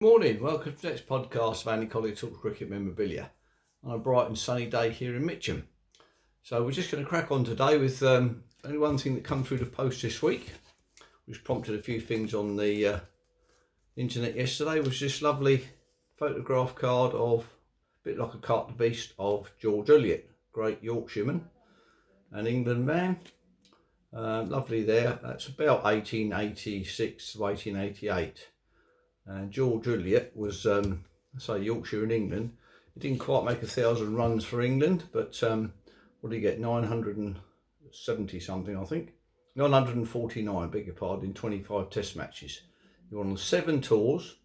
Morning, welcome to the next podcast of Andy Collier-talks cricket memorabilia on a bright and sunny day here in Mitcham. So we're just going to crack on today with only one thing that came through the post this week, which prompted a few things on the internet yesterday, was this lovely photograph card of, a bit like a cart the beast, of George Eliot, great Yorkshireman and England man. Lovely there. That's about 1886 to 1888. And George Eliot was, Yorkshire and England. He didn't quite make 1,000 runs for England, but what did he get? 970 something, I think. 949, beg your pardon, in 25 test matches. He won on 7 tours.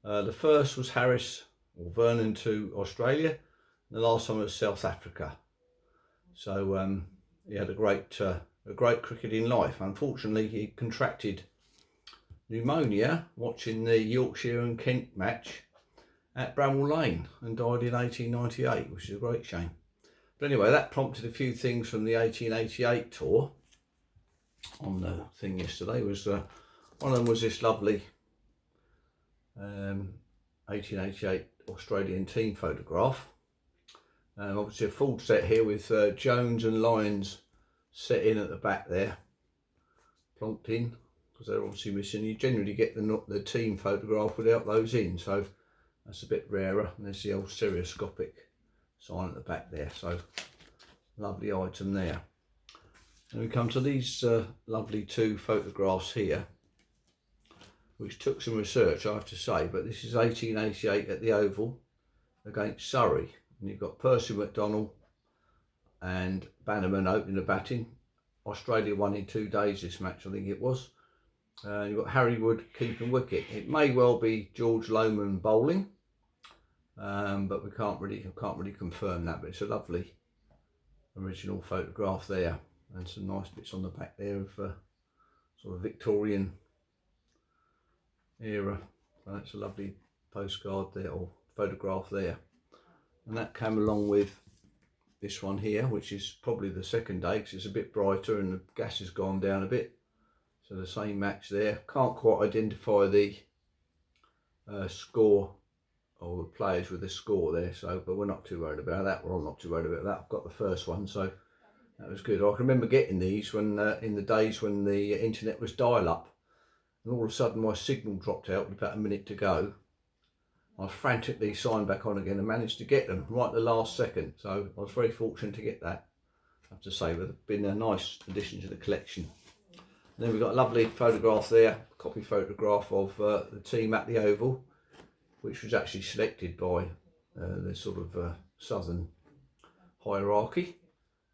The first was Harris or Vernon to Australia. And the last one was South Africa. So he had a great cricketing life. Unfortunately, he contracted pneumonia watching the Yorkshire and Kent match at Bramwell Lane and died in 1898, which is a great shame. But anyway, that prompted a few things from the 1888 tour on the thing yesterday. Was one of them was this lovely 1888 Australian team photograph. Obviously a full set here with Jones and Lyons set in at the back there, plonked in, because they're obviously missing. You generally get the team photograph without those in, so that's a bit rarer. And there's the old stereoscopic sign at the back there, so lovely item there. And we come to these lovely 2 photographs here, which took some research, I have to say, but this is 1888 at the Oval against Surrey, and you've got Percy McDonnell and Bannerman opening the batting. Australia won in 2 days this match, I think it was. You've got Harry Wood keeping wicket. It may well be George Lohman bowling, but we can't really confirm that. But it's a lovely original photograph there, and some nice bits on the back there of sort of Victorian era. So that's a lovely postcard there, or photograph there, and that came along with this one here, which is probably the second day because it's a bit brighter and the gas has gone down a bit. So the same match there. Can't quite identify the score or the players with the score there, so but we're not too worried about that. Well, I'm not too worried about that. I've got the first one, so that was good. I can remember getting these when in the days when the internet was dial-up, and all of a sudden my signal dropped out with about a minute to go. I frantically signed back on again and managed to get them right at the last second. So I was very fortunate to get that, I have to say. But it's been a nice addition to the collection. And then we've got a lovely photograph there, copy photograph of the team at the Oval, which was actually selected by the sort of southern hierarchy.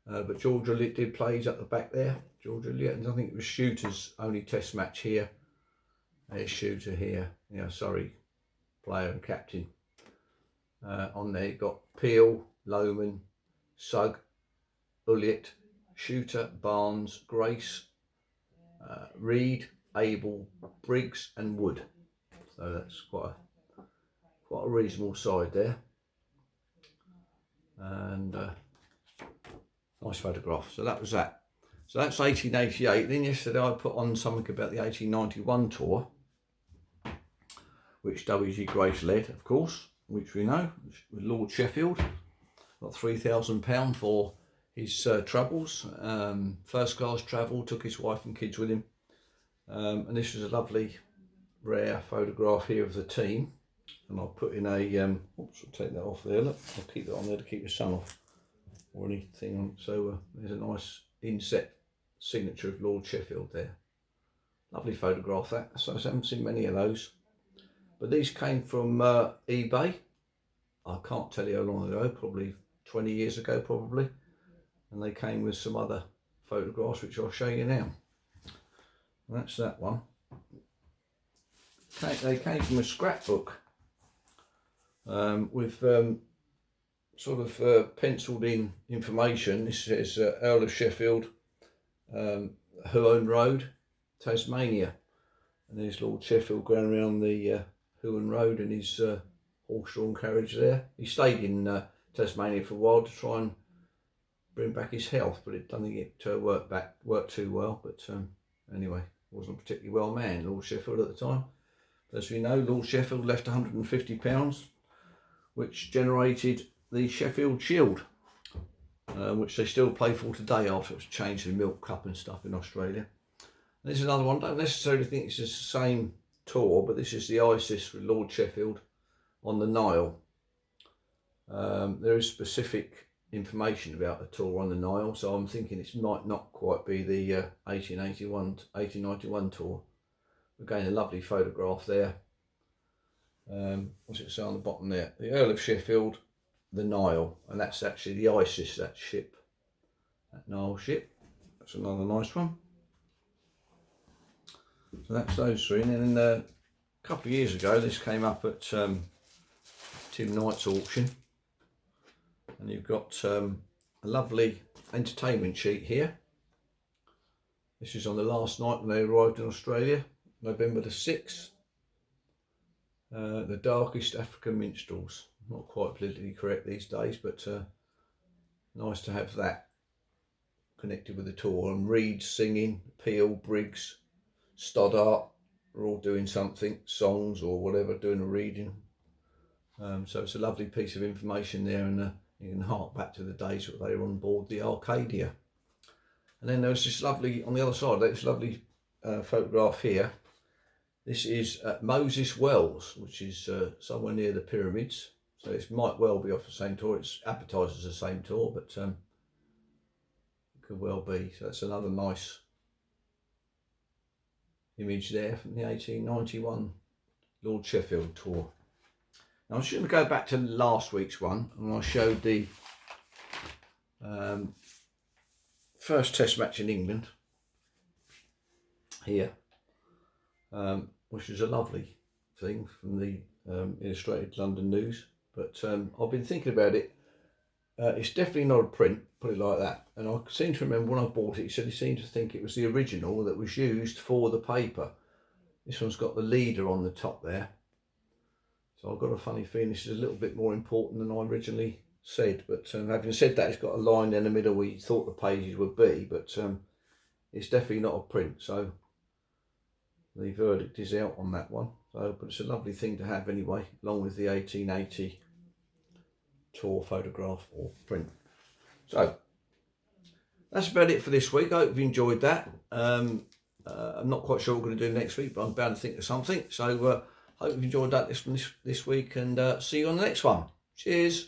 But George Eliot did play, he's at the back there. George Eliot, and I think it was Shooter's only test match here. There's Shooter here, Surrey player and captain. On there you've got Peel, Lohman, Sugg, Eliot, Shooter, Barnes, Grace, Reed, Abel, Briggs and Wood. So that's quite a reasonable side there, and nice photograph. So that was that. So that's 1888. Then yesterday I put on something about the 1891 tour, which W.G. Grace led, of course, which we know, with Lord Sheffield. Got £3,000 for his travels, first class travel, took his wife and kids with him. And this was a lovely, rare photograph here of the team. And I'll put in a, oops, I'll take that off there, look, I'll keep that on there to keep the sun off or anything on. So there's a nice inset signature of Lord Sheffield there. Lovely photograph that, so I haven't seen many of those. But these came from eBay. I can't tell you how long ago, probably 20 years ago probably. And they came with some other photographs which I'll show you now. And that's that one. They came from a scrapbook with sort of penciled in information. This says Earl of Sheffield, Huon Road, Tasmania. And there's Lord Sheffield going around the Huon Road in his horse-drawn carriage there. He stayed in Tasmania for a while to try and bring back his health, but it doesn't think it worked too well. But anyway, wasn't particularly well manned, Lord Sheffield, at the time. As we know, Lord Sheffield left £150, which generated the Sheffield Shield, which they still play for today after it's changed the milk cup and stuff in Australia. And this is another one. I don't necessarily think it's the same tour, but this is the ISIS with Lord Sheffield on the Nile. There is specific information about the tour on the Nile, so I'm thinking it might not quite be the 1891 tour. Again, a lovely photograph there. What's it say on the bottom there? The Earl of Sheffield, the Nile, and that's actually the ISIS, that ship, that Nile ship. That's another nice one. So that's those three. And then a couple of years ago, this came up at Tim Knight's auction, and you've got a lovely entertainment sheet here. This is on the last night when they arrived in Australia, November the 6th. The Darkest African Minstrels. Not quite politically correct these days, but nice to have that connected with the tour. And Reed singing, Peel, Briggs, Stoddart are all doing something, songs or whatever, doing a reading. So it's a lovely piece of information there, and you can hark back to the days that they were on board the Arcadia. And then there's this lovely, on the other side, this lovely photograph here. This is at Moses Wells, which is somewhere near the pyramids. So it might well be off the same tour. It's advertised as the same tour, but it could well be. So that's another nice image there from the 1891 Lord Sheffield tour. Now I'm just going to go back to last week's one, and I showed the first Test match in England here, which is a lovely thing from the Illustrated London News. But I've been thinking about it. It's definitely not a print, put it like that. And I seem to remember when I bought it, he said he seemed to think it was the original that was used for the paper. This one's got the leader on the top there. So I've got a funny feeling this is a little bit more important than I originally said. But having said that, it's got a line in the middle where you thought the pages would be, but it's definitely not a print. So the verdict is out on that one. So, but it's a lovely thing to have anyway, along with the 1880 tour photograph or print. So that's about it for this week. I hope you enjoyed that. I'm not quite sure what we're going to do next week, but I'm bound to think of something. So hope you enjoyed that this week, and see you on the next one. Cheers.